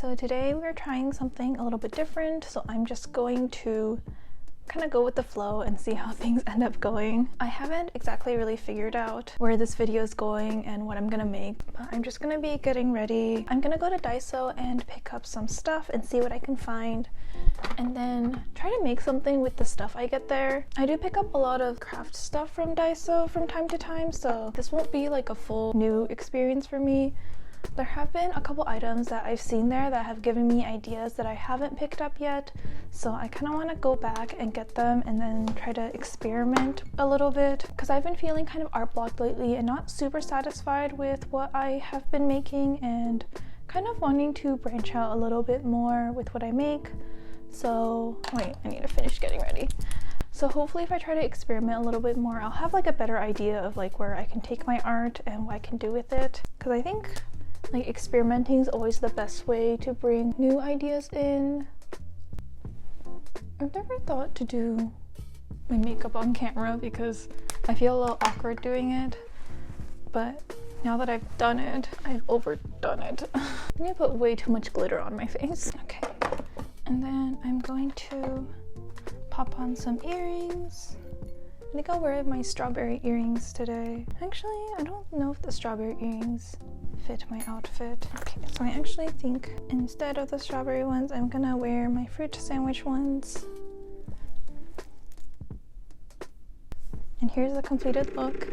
So today we're trying something a little bit different, so I'm just going to kind of go with the flow and see how things end up going. I haven't exactly really figured out where this video is going and what I'm gonna make, but I'm just gonna be getting ready. I'm gonna go to Daiso and pick up some stuff and see what I can find, and then try to make something with the stuff I get there. I do pick up a lot of craft stuff from Daiso from time to time, so this won't be like a full new experience for me. There have been a couple items that I've seen there that have given me ideas that I haven't picked up yet, so I kind of want to go back and get them and then try to experiment a little bit, because I've been feeling kind of art blocked lately and not super satisfied with what I have been making, and kind of wanting to branch out a little bit more with what I make. So wait, I need to finish getting ready. So hopefully if I try to experiment a little bit more, I'll have like a better idea of like where I can take my art and what I can do with it, because I think like experimenting is always the best way to bring new ideas in. I've never thought to do my makeup on camera because I feel a little awkward doing it, but now that I've done it, I've overdone it. I'm gonna put way too much glitter on my face. Okay, and then I'm going to pop on some earrings. I think I'll wear my strawberry earrings today. Actually, I don't know if the strawberry earrings fit my outfit. Okay, so I actually think instead of the strawberry ones, I'm gonna wear my fruit sandwich ones. And here's the completed look.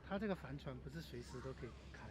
它这个帆船不是随时都可以开。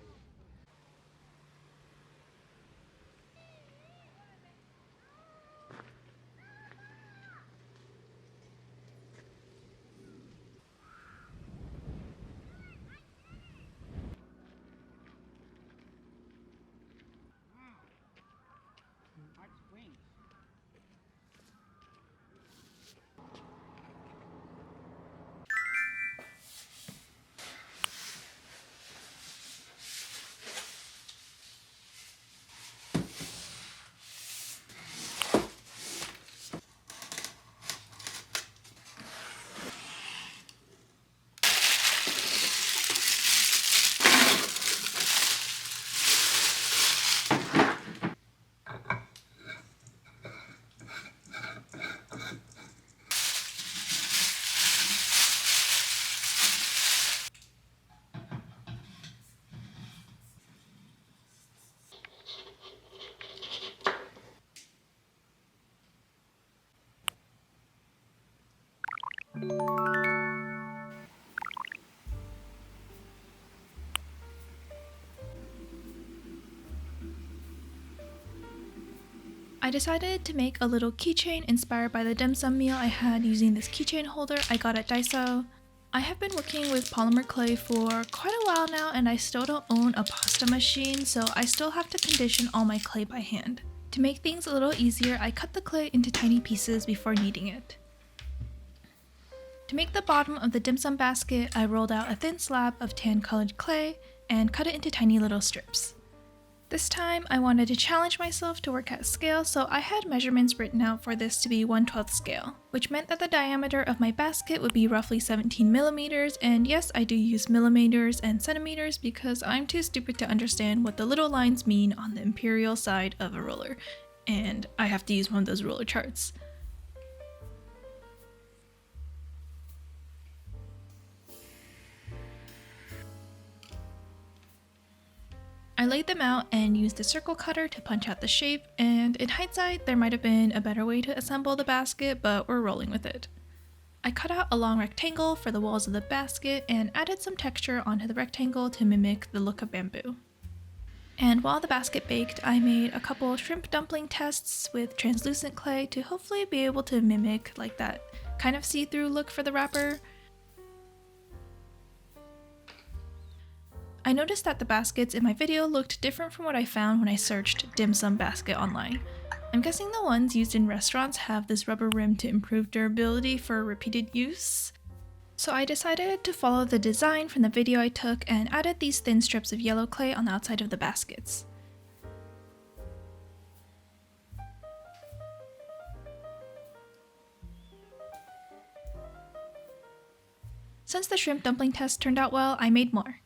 I decided to make a little keychain inspired by the dim sum meal I had using this keychain holder I got at Daiso. I have been working with polymer clay for quite a while now, and I still don't own a pasta machine, so I still have to condition all my clay by hand. To make things a little easier, I cut the clay into tiny pieces before kneading it. To make the bottom of the dim sum basket, I rolled out a thin slab of tan colored clay and cut it into tiny little strips. This time, I wanted to challenge myself to work at scale, so I had measurements written out for this to be 1/12 scale, which meant that the diameter of my basket would be roughly 17 millimeters, and yes, I do use millimeters and centimeters because I'm too stupid to understand what the little lines mean on the imperial side of a ruler, and I have to use one of those ruler charts. I laid them out and used a circle cutter to punch out the shape, and in hindsight, there might have been a better way to assemble the basket, but we're rolling with it. I cut out a long rectangle for the walls of the basket and added some texture onto the rectangle to mimic the look of bamboo. And while the basket baked, I made a couple shrimp dumpling tests with translucent clay to hopefully be able to mimic like that kind of see-through look for the wrapper. I noticed that the baskets in my video looked different from what I found when I searched dim sum basket online. I'm guessing the ones used in restaurants have this rubber rim to improve durability for repeated use. So I decided to follow the design from the video I took and added these thin strips of yellow clay on the outside of the baskets. Since the shrimp dumpling test turned out well, I made more.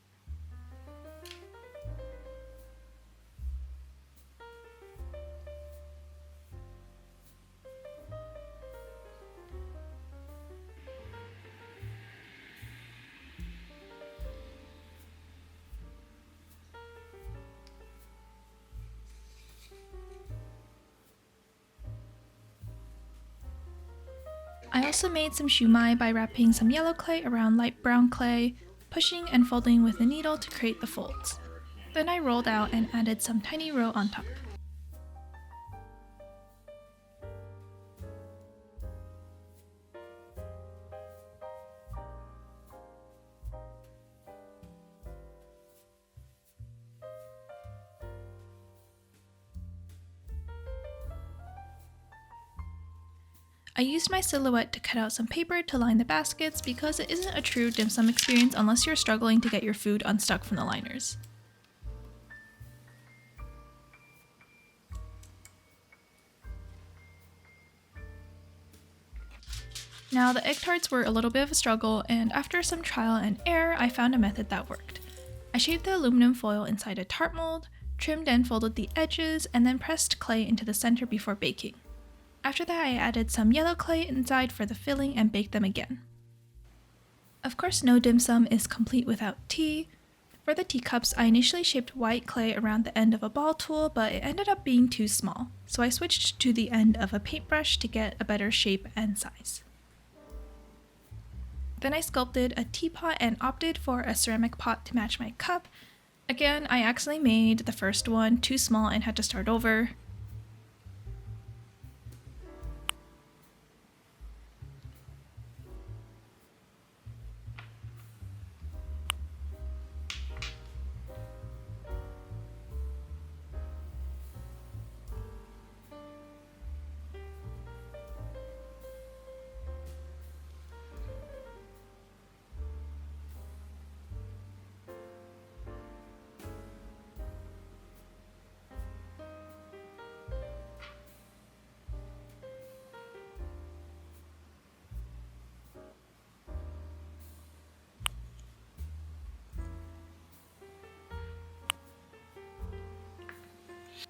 I also made some shumai by wrapping some yellow clay around light brown clay, pushing and folding with a needle to create the folds. Then I rolled out and added some tiny roe on top. I used my silhouette to cut out some paper to line the baskets because it isn't a true dim sum experience unless you're struggling to get your food unstuck from the liners. Now the egg tarts were a little bit of a struggle, and after some trial and error I found a method that worked. I shaved the aluminum foil inside a tart mold, trimmed and folded the edges, and then pressed clay into the center before baking. After that, I added some yellow clay inside for the filling and baked them again. Of course, no dim sum is complete without tea. For the teacups, I initially shaped white clay around the end of a ball tool, but it ended up being too small, so I switched to the end of a paintbrush to get a better shape and size. Then I sculpted a teapot and opted for a ceramic pot to match my cup. Again, I accidentally made the first one too small and had to start over.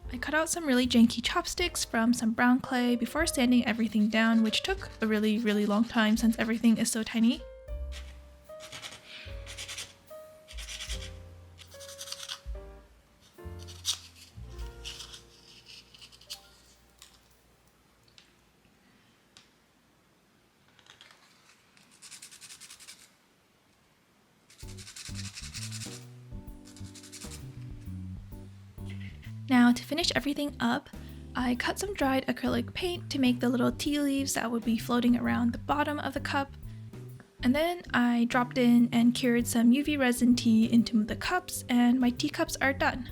I cut out some really janky chopsticks from some brown clay before sanding everything down, which took a really long time since everything is so tiny. Now to finish everything up, I cut some dried acrylic paint to make the little tea leaves that would be floating around the bottom of the cup. And then I dropped in and cured some UV resin tea into the cups, and my teacups are done.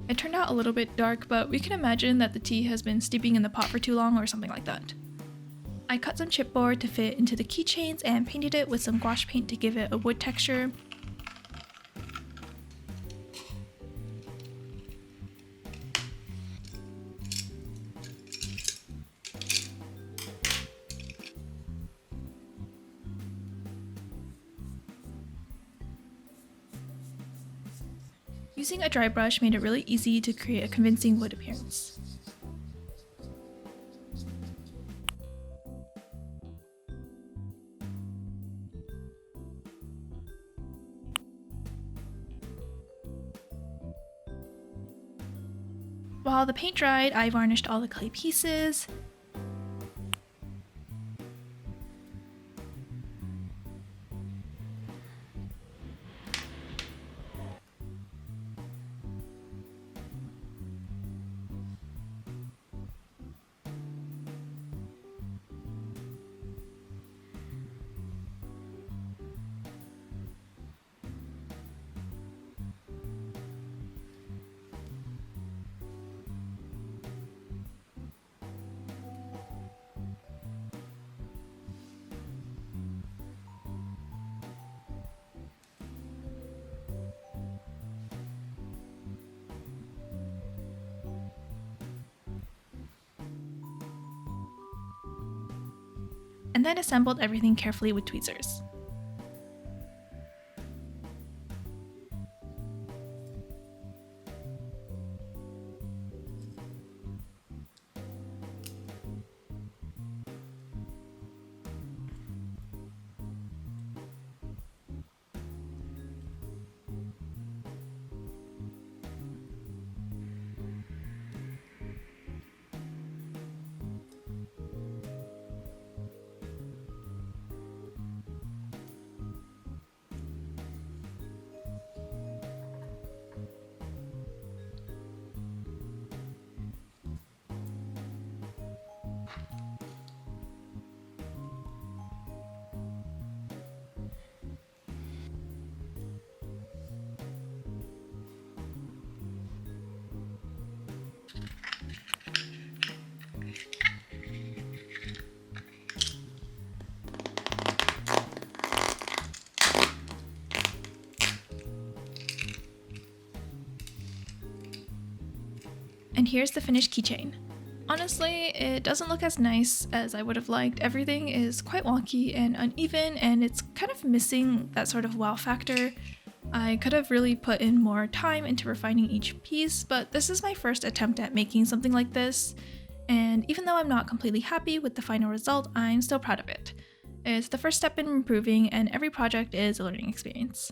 It turned out a little bit dark, but we can imagine that the tea has been steeping in the pot for too long or something like that. I cut some chipboard to fit into the keychains and painted it with some gouache paint to give it a wood texture. Using a dry brush made it really easy to create a convincing wood appearance. While the paint dried, I varnished all the clay pieces. And then assembled everything carefully with tweezers. And here's the finished keychain. Honestly, it doesn't look as nice as I would have liked. Everything is quite wonky and uneven, and it's kind of missing that sort of wow factor. I could have really put in more time into refining each piece, but this is my first attempt at making something like this, and even though I'm not completely happy with the final result, I'm still proud of it. It's the first step in improving, and every project is a learning experience.